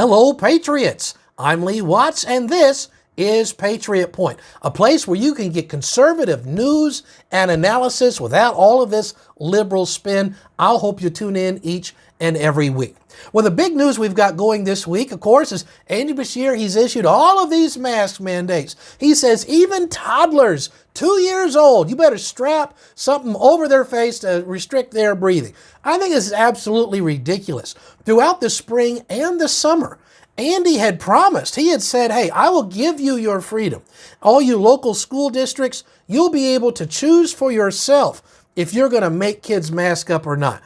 Hello, Patriots. I'm Lee Watts, and this is Patriot Point, a place where you can get conservative news and analysis without all of this liberal spin. I'll hope you tune in each and every week. Well, the big news we've got going this week, of course, is Andy Beshear. He's issued all of these mask mandates. He says even toddlers, 2 years old, you better strap something over their face to restrict their breathing. I think this is absolutely ridiculous. Throughout the spring and the summer, Andy had promised, he had said, hey, I will give you your freedom. All you local school districts, you'll be able to choose for yourself if you're going to make kids mask up or not.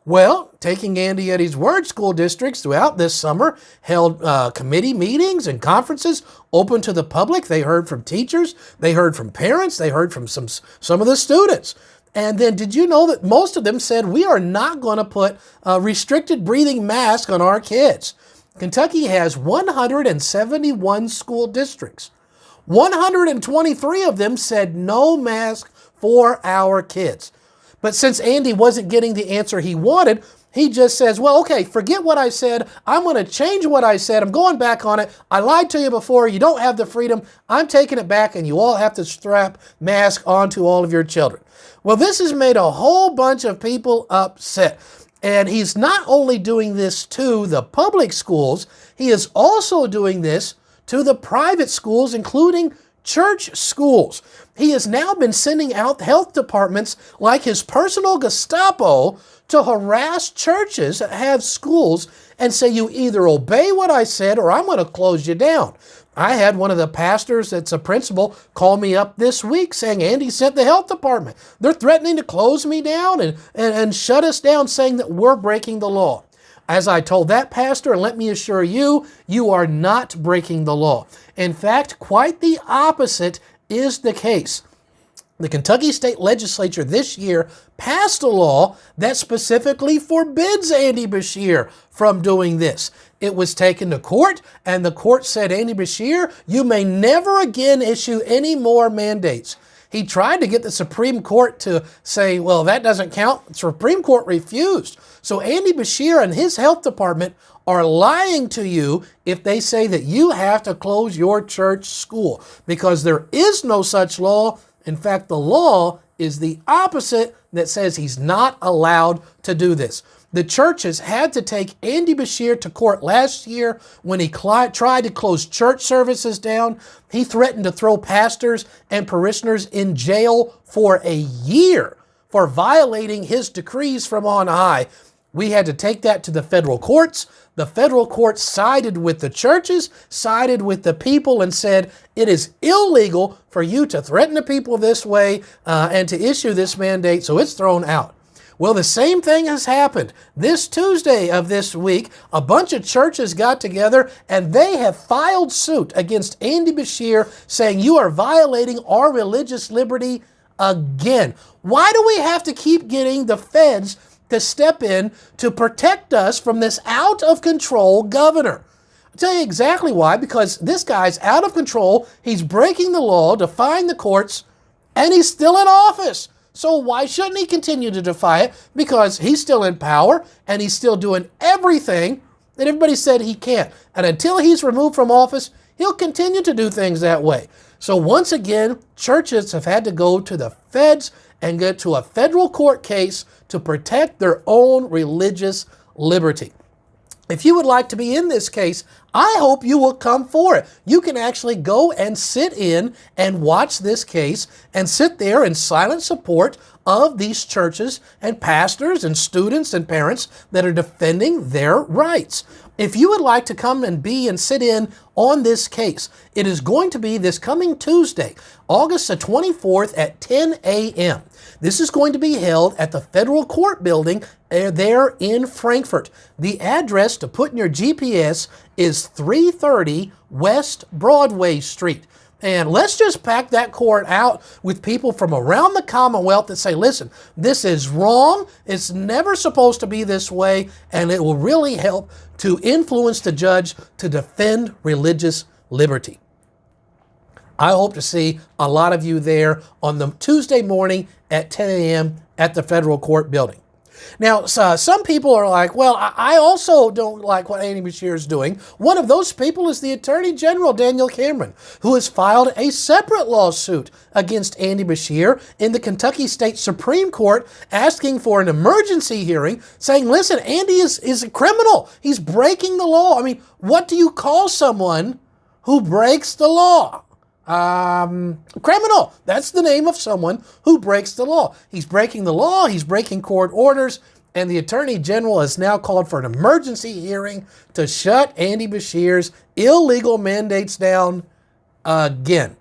Well, taking Andy at his word, school districts throughout this summer held committee meetings and conferences open to the public. They heard from teachers, they heard from parents, they heard from some of the students. And then did you know that most of them said, we are not going to put a restricted breathing mask on our kids? Kentucky has 171 school districts. 123 of them said no mask for our kids. But since Andy wasn't getting the answer he wanted, he just says, well, okay, forget what I said. I'm going to change what I said. I'm going back on it. I lied to you before. You don't have the freedom. I'm taking it back, and you all have to strap masks onto all of your children. Well, this has made a whole bunch of people upset. And he's not only doing this to the public schools, he is also doing this to the private schools, including church schools. He has now been sending out health departments like his personal Gestapo to harass churches that have schools and say, you either obey what I said or I'm going to close you down. I had one of the pastors that's a principal call me up this week saying, Andy sent the health department. They're threatening to close me down and shut us down, saying that we're breaking the law. As I told that pastor, and let me assure you, you are not breaking the law. In fact, quite the opposite is the case. The Kentucky State Legislature this year passed a law that specifically forbids Andy Beshear from doing this. It was taken to court, and the court said, Andy Beshear, you may never again issue any more mandates. He tried to get the Supreme Court to say, well, that doesn't count. The Supreme Court refused. So Andy Beshear and his health department are lying to you if they say that you have to close your church school, because there is no such law. In fact, the law is the opposite, that says he's not allowed to do this. The churches had to take Andy Beshear to court last year when he tried to close church services down. He threatened to throw pastors and parishioners in jail for a year for violating his decrees from on high. We had to take that to the federal courts. The federal courts sided with the churches, sided with the people, and said it is illegal for you to threaten the people this way and to issue this mandate, so it's thrown out. Well, the same thing has happened. This Tuesday of this week, a bunch of churches got together and they have filed suit against Andy Beshear saying you are violating our religious liberty again. Why do we have to keep getting the feds to step in to protect us from this out-of-control governor? I'll tell you exactly why, because this guy's out of control, he's breaking the law, defying the courts, and he's still in office. So why shouldn't he continue to defy it? Because he's still in power, and he's still doing everything that everybody said he can't. And until he's removed from office, he'll continue to do things that way. So once again, churches have had to go to the feds and get to a federal court case to protect their own religious liberty. If you would like to be in this case, I hope you will come for it. You can actually go and sit in and watch this case and sit there in silent support of these churches and pastors and students and parents that are defending their rights. If you would like to come and be and sit in on this case, it is going to be this coming Tuesday, August the 24th at 10 a.m. This is going to be held at the federal court building there in Frankfort. The address to put in your GPS is 330 West Broadway Street. And let's just pack that court out with people from around the Commonwealth that say, listen, this is wrong. It's never supposed to be this way. And it will really help to influence the judge to defend religious liberty. I hope to see a lot of you there on the Tuesday morning at 10 a.m. at the federal court building. Now, some people are like, well, I also don't like what Andy Beshear is doing. One of those people is the Attorney General, Daniel Cameron, who has filed a separate lawsuit against Andy Beshear in the Kentucky State Supreme Court, asking for an emergency hearing, saying, listen, Andy is a criminal. He's breaking the law. I mean, what do you call someone who breaks the law? Criminal. That's the name of someone who breaks the law. He's breaking the law. He's breaking court orders. And the Attorney General has now called for an emergency hearing to shut Andy Beshear's illegal mandates down again.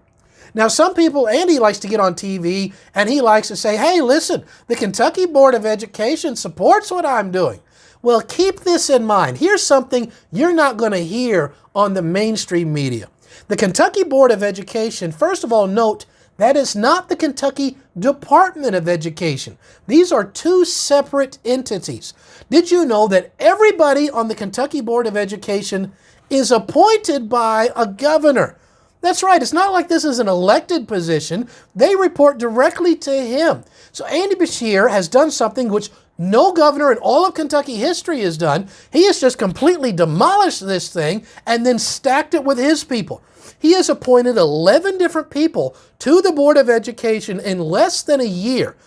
Now, some people, Andy likes to get on TV and he likes to say, hey, listen, the Kentucky Board of Education supports what I'm doing. Well, keep this in mind. Here's something you're not going to hear on the mainstream media. The Kentucky Board of Education, first of all, note that is not the Kentucky Department of Education. These are two separate entities. Did you know that everybody on the Kentucky Board of Education is appointed by a governor? That's right. It's not like this is an elected position. They report directly to him. So Andy Beshear has done something which no governor in all of Kentucky history has done. He has just completely demolished this thing and then stacked it with his people. He has appointed 11 different people to the Board of Education in less than a year.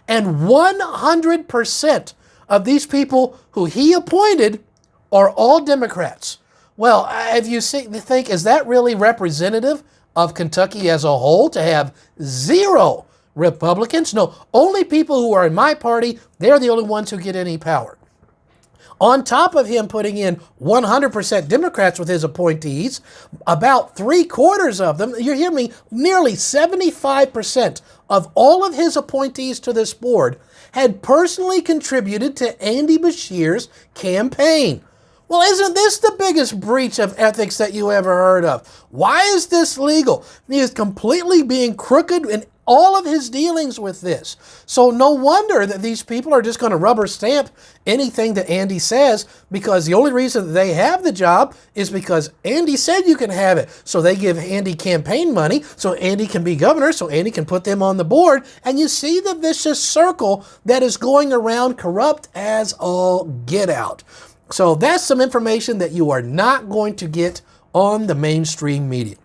And 100% of these people who he appointed are all Democrats. Well, if you think, is that really representative of Kentucky as a whole to have 0 Republicans? No, only people who are in my party, they're the only ones who get any power. On top of him putting in 100% Democrats with his appointees, about 3/4 of them, you hear me, nearly 75% of all of his appointees to this board had personally contributed to Andy Beshear's campaign. Well, isn't this the biggest breach of ethics that you ever heard of? Why is this legal? He is completely being crooked in all of his dealings with this. So no wonder that these people are just going to rubber stamp anything that Andy says, because the only reason that they have the job is because Andy said you can have it. So they give Andy campaign money so Andy can be governor, so Andy can put them on the board. And you see the vicious circle that is going around, corrupt as all get out. So that's some information that you are not going to get on the mainstream media.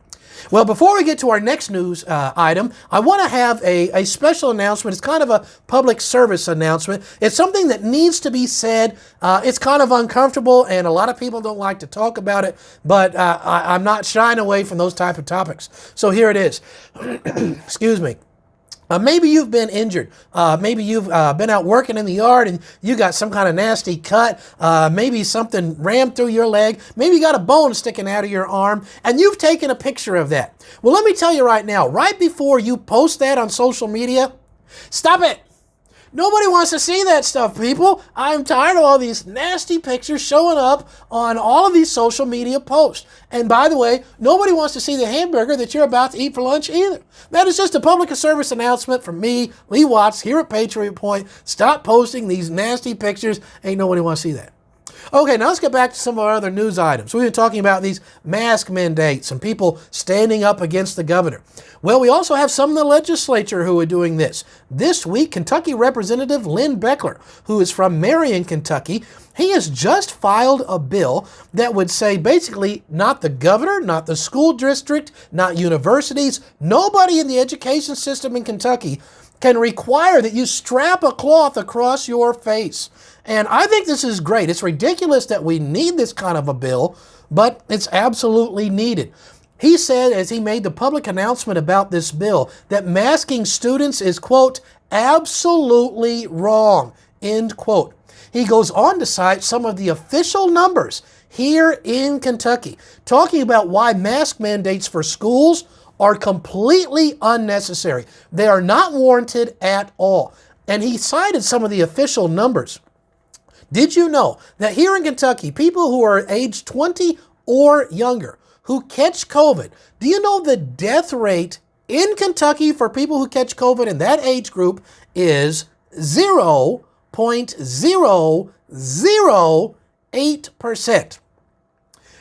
Well, before we get to our next news item, I want to have a special announcement. It's kind of a public service announcement. It's something that needs to be said. It's kind of uncomfortable, and a lot of people don't like to talk about it, but I'm not shying away from those type of topics. So here it is. Excuse me. Maybe you've been injured. Maybe you've been out working in the yard and you got some kind of nasty cut. Maybe something rammed through your leg. Maybe you got a bone sticking out of your arm and you've taken a picture of that. Well, let me tell you right now, right before you post that on social media, stop it. Nobody wants to see that stuff, people. I'm tired of all these nasty pictures showing up on all of these social media posts. And by the way, nobody wants to see the hamburger that you're about to eat for lunch either. That is just a public service announcement from me, Lee Watts, here at Patriot Point. Stop posting these nasty pictures. Ain't nobody wants to see that. Okay, now let's get back to some of our other news items. We've been talking about these mask mandates and people standing up against the governor. Well, we also have some in the legislature who are doing this. This week, Kentucky Representative Lynn Beckler, who is from Marion, Kentucky, he has just filed a bill that would say basically not the governor, not the school district, not universities, nobody in the education system in Kentucky can require that you strap a cloth across your face. And I think this is great. It's ridiculous that we need this kind of a bill, but it's absolutely needed. He said, as he made the public announcement about this bill, that masking students is, quote, absolutely wrong, end quote. He goes on to cite some of the official numbers here in Kentucky, talking about why mask mandates for schools are completely unnecessary. They are not warranted at all. And he cited some of the official numbers. Did you know that here in Kentucky, people who are age 20 or younger who catch COVID, do you know the death rate in Kentucky for people who catch COVID in that age group is 0.008%?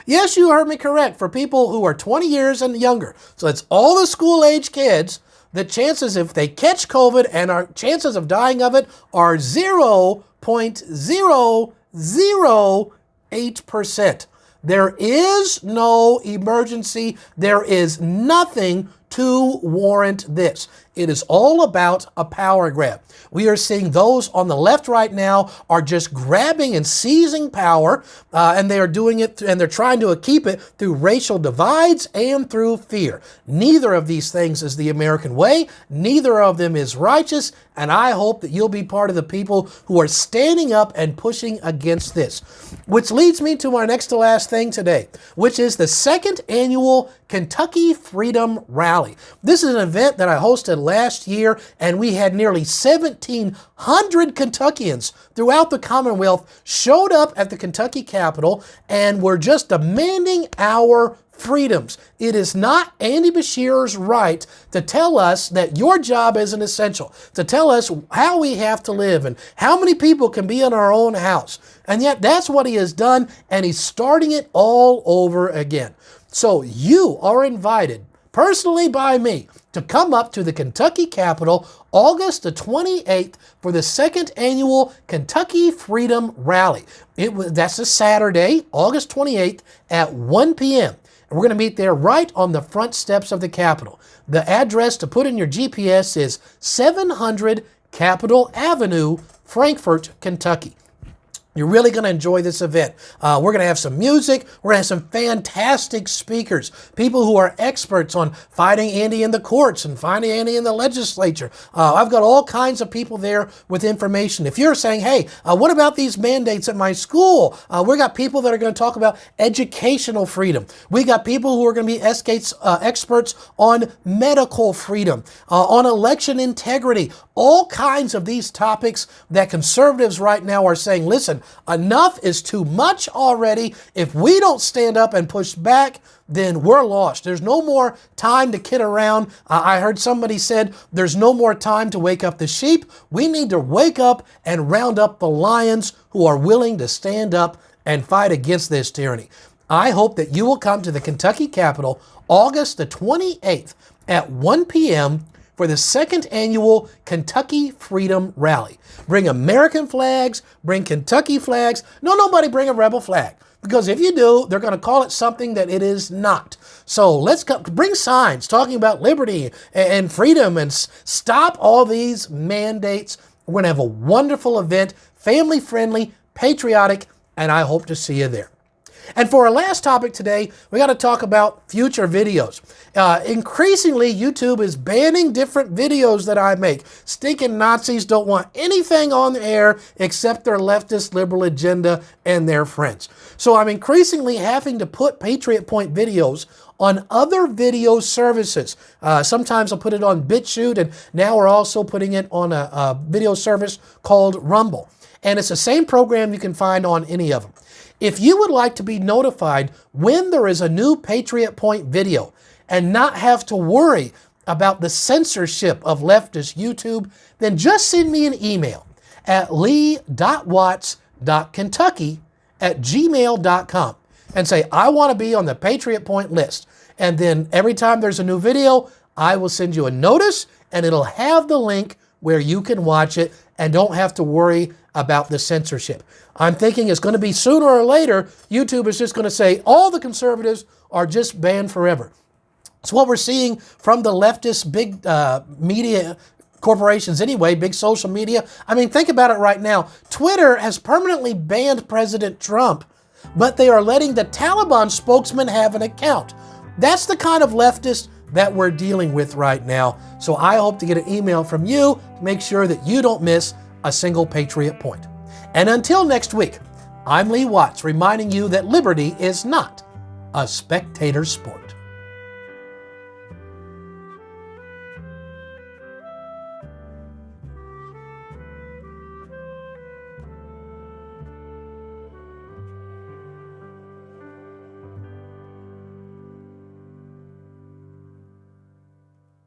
Yes, you heard me correct. For people who are 20 years and younger, so it's all the school-age kids, the chances if they catch COVID and our chances of dying of it are 0.008%. 0.008%. There is no emergency. There is nothing to warrant this. It is all about a power grab. We are seeing those on the left right now are just grabbing and seizing power, and they are doing it, and they're trying to keep it through racial divides and through fear. Neither of these things is the American way. Neither of them is righteous, and I hope that you'll be part of the people who are standing up and pushing against this. Which leads me to our next to last thing today, which is the second annual Kentucky Freedom Rally. This is an event that I hosted last year, and we had nearly 1,700 Kentuckians throughout the Commonwealth showed up at the Kentucky Capitol and were just demanding our freedoms. It is not Andy Beshear's right to tell us that your job isn't essential, to tell us how we have to live and how many people can be in our own house. And yet that's what he has done, and he's starting it all over again. So you are invited, personally by me, to come up to the Kentucky Capitol August the 28th for the second annual Kentucky Freedom Rally. That's a Saturday, August 28th at 1 p.m. And we're going to meet there right on the front steps of the Capitol. The address to put in your GPS is 700 Capitol Avenue, Frankfort, Kentucky. You're really going to enjoy this event. We're going to have some music. We're going to have some fantastic speakers, people who are experts on fighting Andy in the courts and fighting Andy in the legislature. I've got all kinds of people there with information. If you're saying, hey, what about these mandates at my school? We got people that are going to talk about educational freedom. We got people who are going to be experts on medical freedom, on election integrity, all kinds of these topics that conservatives right now are saying, listen, enough is too much already. If we don't stand up and push back, then we're lost. There's no more time to kid around. I heard somebody said there's no more time to wake up the sheep. We need to wake up and round up the lions who are willing to stand up and fight against this tyranny. I hope that you will come to the Kentucky Capitol August the 28th at 1 p.m. for the second annual Kentucky Freedom Rally. Bring American flags, bring Kentucky flags. No, nobody bring a rebel flag. Because if you do, they're going to call it something that it is not. So let's go, bring signs talking about liberty and freedom and stop all these mandates. We're going to have a wonderful event, family-friendly, patriotic, and I hope to see you there. And for our last topic today, we got to talk about future videos. Increasingly, YouTube is banning different videos that I make. Stinking Nazis don't want anything on the air except their leftist liberal agenda and their friends. So I'm increasingly having to put Patriot Point videos on other video services. Sometimes I'll put it on BitChute, and now we're also putting it on a video service called Rumble. And it's the same program you can find on any of them. If you would like to be notified when there is a new Patriot Point video and not have to worry about the censorship of leftist YouTube, then just send me an email at lee.watts.kentucky@gmail.com and say, I want to be on the Patriot Point list. And then every time there's a new video, I will send you a notice, and it'll have the link where you can watch it and don't have to worry about the censorship. I'm thinking it's going to be sooner or later, YouTube is just going to say all the conservatives are just banned forever. It's what we're seeing from the leftist big media corporations anyway, big social media. I mean, think about it right now. Twitter has permanently banned President Trump, but they are letting the Taliban spokesman have an account. That's the kind of leftist that we're dealing with right now. So I hope to get an email from you to make sure that you don't miss a single Patriot Point. And until next week, I'm Lee Watts, reminding you that liberty is not a spectator sport.